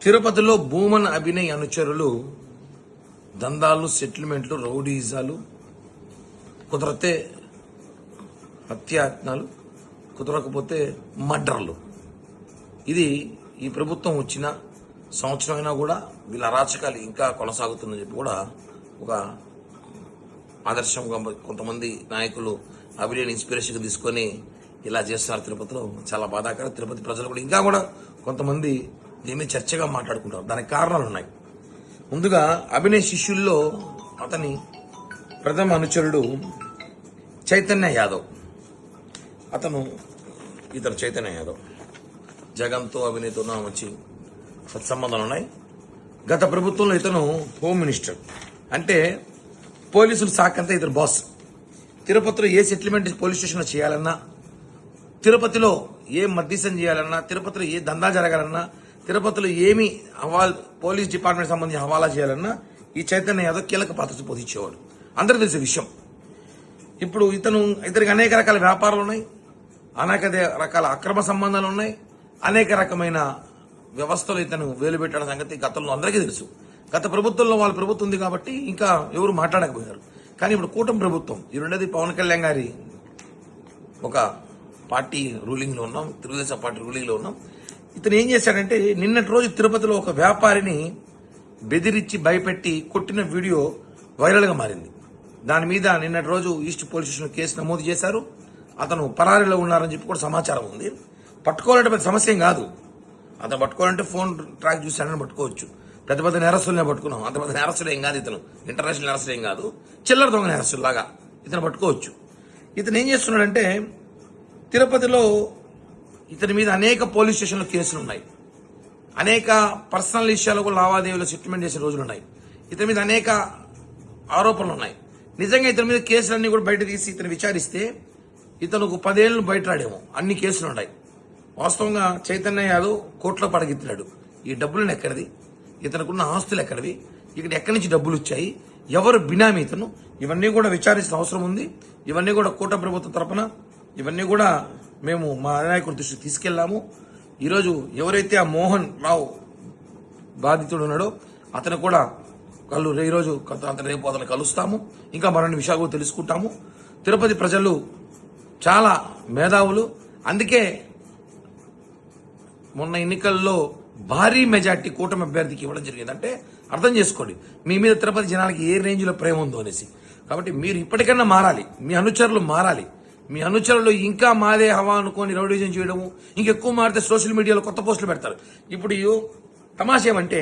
తిరుపతిలో భూమన్ అభినయ్ అనుచరులు దందాలు, సెటిల్మెంట్లు, రౌడీజాలు, కుదరతే హత్యాయత్నాలు, కుదరకపోతే మర్డర్లు. ఇది ఈ ప్రభుత్వం వచ్చిన సంవత్సరం అయినా కూడా వీళ్ళ అరాచకాలు ఇంకా కొనసాగుతుందని చెప్పి కూడా ఒక ఆదర్శంగా కొంతమంది నాయకులు అభినయ్ ఇన్స్పిరేషన్గా తీసుకొని ఇలా చేస్తున్నారు తిరుపతిలో. చాలా బాధాకరం. తిరుపతి ప్రజలు కూడా ఇంకా కూడా కొంతమంది దీన్ని చర్చగా మాట్లాడుకుంటారు. దానికి కారణాలు ఉన్నాయి. ముందుగా అభినయ్ శిష్యుల్లో అతని ప్రథమ అనుచరుడు చైతన్య యాదవ్. ఇతను చైతన్య యాదవ్ జగన్తో అభినయ్తో మంచి సత్సంబంధాలు ఉన్నాయి. గత ప్రభుత్వంలో ఇతను హోమ్ మినిస్టర్, అంటే పోలీసులు శాఖంతా ఇతను బాస్. తిరుపతిలో ఏ సెటిల్మెంట్ పోలీస్ స్టేషన్లో చేయాలన్నా, తిరుపతిలో ఏ మద్దీసం చేయాలన్నా, తిరుపతిలో ఏ దందా జరగాలన్నా, తిరుపతిలో ఏమి పోలీస్ డిపార్ట్మెంట్ సంబంధించి హవాలా చేయాలన్నా ఈ చైతన్య యాదవ్ కీలక పాత్ర పోషించేవాడు. అందరికీ తెలిసే విషయం. ఇప్పుడు ఇతనికి అనేక రకాల వ్యాపారాలు ఉన్నాయి, అనేక రకాల అక్రమ సంబంధాలు ఉన్నాయి, అనేక రకమైన వ్యవస్థలు ఇతను వేలు పెట్టడం సంగతి గతంలో అందరికీ తెలుసు. గత ప్రభుత్వంలో వాళ్ళ ప్రభుత్వం ఉంది కాబట్టి ఇంకా ఎవరు మాట్లాడకపోయారు. కానీ ఇప్పుడు కూటమి ప్రభుత్వం, ఈ రెండోది పవన్ కళ్యాణ్ గారి ఒక పార్టీ రూలింగ్లో ఉన్నాం, తెలుగుదేశం పార్టీ రూలింగ్లో ఉన్నాం. ఇతను ఏం చేశాడంటే నిన్నటి రోజు తిరుపతిలో ఒక వ్యాపారిని బెదిరించి భయపెట్టి కొట్టిన వీడియో వైరల్గా మారింది. దాని మీద నిన్నటి రోజు ఈస్ట్ పోలీస్ స్టేషన్లో కేసు నమోదు చేశారు. అతను పరారీలో ఉన్నారని చెప్పి కూడా సమాచారం ఉంది. పట్టుకోవాలంటే పెద్ద సమస్య ఏం కాదు. అతను పట్టుకోవాలంటే ఫోన్ ట్రాక్ చూసాడని పట్టుకోవచ్చు. పెద్ద పెద్ద నేరస్తులనే పట్టుకున్నాం. అంత పెద్ద నేరస్తులు ఏం కాదు. ఇతను ఇంటర్నేషనల్ నేరస్తులు ఏం కాదు, చిల్లర దొంగ నేరస్తులాగా ఇతను పట్టుకోవచ్చు. ఇతను ఏం చేస్తున్నాడంటే తిరుపతిలో ఇతని మీద అనేక పోలీస్ స్టేషన్లో కేసులు ఉన్నాయి. అనేక పర్సనల్ విషయాలు కూడా లావాదేవీలో సెటిల్మెంట్ చేసే రోజులు ఉన్నాయి. ఇతని మీద అనేక ఆరోపణలు ఉన్నాయి. నిజంగా ఇతని మీద కేసులన్నీ కూడా బయట తీసి ఇతను విచారిస్తే ఇతనుకు 10 ఏళ్ళు బయట రాడేమో. అన్ని కేసులు ఉన్నాయి. వాస్తవంగా చైతన్య యాదవ్ కోర్టులో పడగెత్తినాడు. ఈ డబ్బులను ఎక్కడిది, ఇతనుకున్న ఆస్తులు ఎక్కడివి, ఇక్కడ ఎక్కడి నుంచి డబ్బులు వచ్చాయి, ఎవరు బినామీ ఇతను, ఇవన్నీ కూడా విచారించిన అవసరం ఉంది. ఇవన్నీ కూడా కూటమి ప్రభుత్వం తరపున ఇవన్నీ కూడా మేము మా అధినాయకుడి దృష్టికి తీసుకెళ్లాము. ఈరోజు ఎవరైతే ఆ మోహన్ రావు బాధితుడు ఉన్నాడో అతను కూడా ఈరోజు రేపు అతను కలుస్తాము. ఇంకా మరిన్ని విషయాలు కూడా తెలుసుకుంటాము. తిరుపతి ప్రజలు చాలా మేధావులు. అందుకే మొన్న ఎన్నికల్లో భారీ మెజార్టీ కూటమి అభ్యర్థికి ఇవ్వడం జరిగింది. అంటే అర్థం చేసుకోండి మీ మీద తిరుపతి జనాలకి ఏ రేంజ్లో ప్రేమ ఉందో అనేసి. కాబట్టి మీరు ఇప్పటికన్నా మారాలి, మీ అనుచరులు మారాలి. మీ అనుచరులు ఇంకా మాదే హవా అనుకోని రౌడీజం చేయడము, ఇంకెక్కువ మారితే సోషల్ మీడియాలో కొత్త పోస్టులు పెడతారు. ఇప్పుడు తమాషా ఏమంటే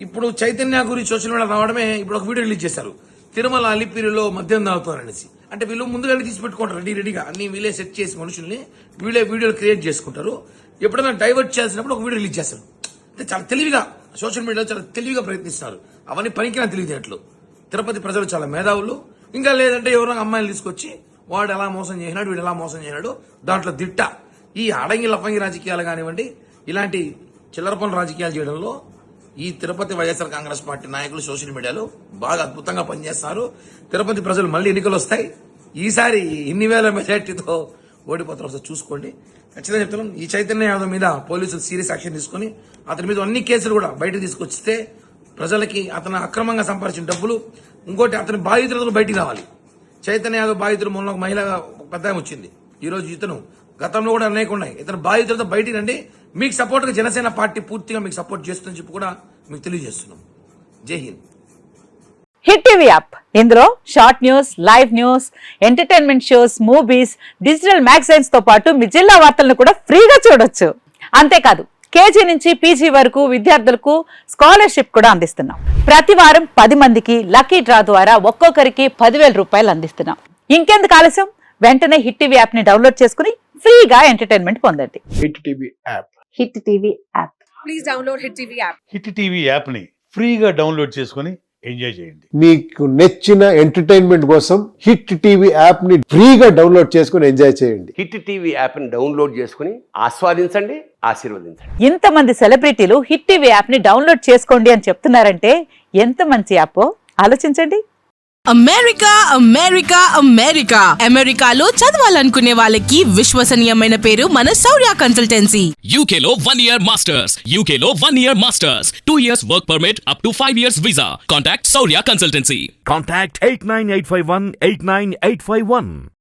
ఇప్పుడు చైతన్య గురించి సోషల్ మీడియా రావడమే ఇప్పుడు ఒక వీడియో రిలీజ్ చేశారు. తిరుమల అలిపిరిలో మద్యం తాగుతారనేసి. అంటే వీళ్ళు ముందుగానే తీసి పెట్టుకుంటారు రెడీగా. అన్ని వీళ్ళే సెట్ చేసి మనుషుల్ని వీళ్ళే వీడియోలు క్రియేట్ చేసుకుంటారు. ఎప్పుడైనా డైవర్ట్ చేయాల్సినప్పుడు ఒక వీడియో రిలీజ్ చేస్తారు. అంటే చాలా తెలివిగా సోషల్ మీడియాలో చాలా తెలివిగా ప్రయత్నిస్తున్నారు. అవన్నీ పనికిన తెలివితేటలు. తిరుపతి ప్రజలు చాలా మేధావులు. ఇంకా లేదంటే ఎవరో అమ్మాయిలు తీసుకొచ్చి వాడు ఎలా మోసం చేసినాడు, వీడు ఎలా మోసం చేసినాడు, దాంట్లో దిట్ట. ఈ అడంగి లఫంగి రాజకీయాలు కానివ్వండి, ఇలాంటి చిల్లర పనుల రాజకీయాలు చేయడంలో ఈ తిరుపతి వైఎస్ఆర్ కాంగ్రెస్ పార్టీ నాయకులు సోషల్ మీడియాలో బాగా అద్భుతంగా పనిచేస్తున్నారు. తిరుపతి ప్రజలు మళ్ళీ ఎన్నికలు వస్తాయి. ఈసారి ఎన్ని వేల మెజార్టీతో ఓడిపోతారు ఒకసారి చూసుకోండి. ఖచ్చితంగా చెప్తున్నాం. ఈ చైతన్య యాదవ్ మీద పోలీసులు సీరియస్ యాక్షన్ తీసుకుని అతని మీద అన్ని కేసులు కూడా బయటకు తీసుకొచ్చితే ప్రజలకి అతను అక్రమంగా సంపాదించిన డబ్బులు, ఇంకోటి అతని బాధితులతో బయటికి రావాలి. చైతన్య యాదవ్ బాధితులు మొన్న ఒక మహిళ పెద్ద వచ్చింది. ఈరోజు ఇతను గతంలో కూడా అనేక ఉన్నాయి. ఇతను బాధితులతో బయటికి రండి. మీకు సపోర్ట్గా జనసేన పార్టీ పూర్తిగా మీకు సపోర్ట్ చేస్తుందని చెప్పి కూడా మీకు తెలియజేస్తున్నాం. జై హింద్. హిట్ టీవీ యాప్, ఇందులో short news, live news, entertainment shows, movies, digital magazines తో పాటు మీ జిల్లా వార్తలను కూడా ఫ్రీగా చూడొచ్చు. అంతేకాదు కేజీ నుంచి పీజీ వరకు విద్యార్థులకు స్కాలర్షిప్ కూడా అందిస్తున్నాం. ప్రతి వారం 10 మందికి లక్కీ డ్రా ద్వారా ఒక్కొక్కరికి 10,000 రూపాయలు అందిస్తున్నాం. ఇంకెందుకు ఆలస్యం, వెంటనే హిట్ టీవీ యాప్ ని డౌన్లోడ్ చేసుకుని ఫ్రీగా ఎంటర్టైన్మెంట్ పొందండి. Hit TV app. Hit TV app. Please download hit TV app. Hit TV app ని ఫ్రీగా డౌన్లోడ్ చేసుకుని ఎంజాయ్ చేయండి. మీకు నచ్చిన ఎంటర్టైన్మెంట్ కోసం హిట్ టీవీ యాప్ ని ఫ్రీగా డౌన్లోడ్ చేసుకుని ఎంజాయ్ చేయండి. హిట్ టీవీ యాప్ ని డౌన్లోడ్ చేసుకుని ఆస్వాదించండి, ఆశీర్వదించండి. ఇంతమంది సెలబ్రిటీలు హిట్ టీవీ యాప్ ని డౌన్లోడ్ చేసుకోండి అని చెప్తున్నారంటే ఎంత మంచి యాప్ ఆలోచించండి. అమెరికా అమెరికా అమెరికా అమెరికాలో చదవాలనుకునే వాళ్ళకి విశ్వసనీయమైన పేరు మన శౌర్య consultancy. UK Law 1 Year Masters. UK Law 1 Year Masters. 2 years work permit up to 5 years visa. Contact Saurya Consultancy. Contact 89851 89851.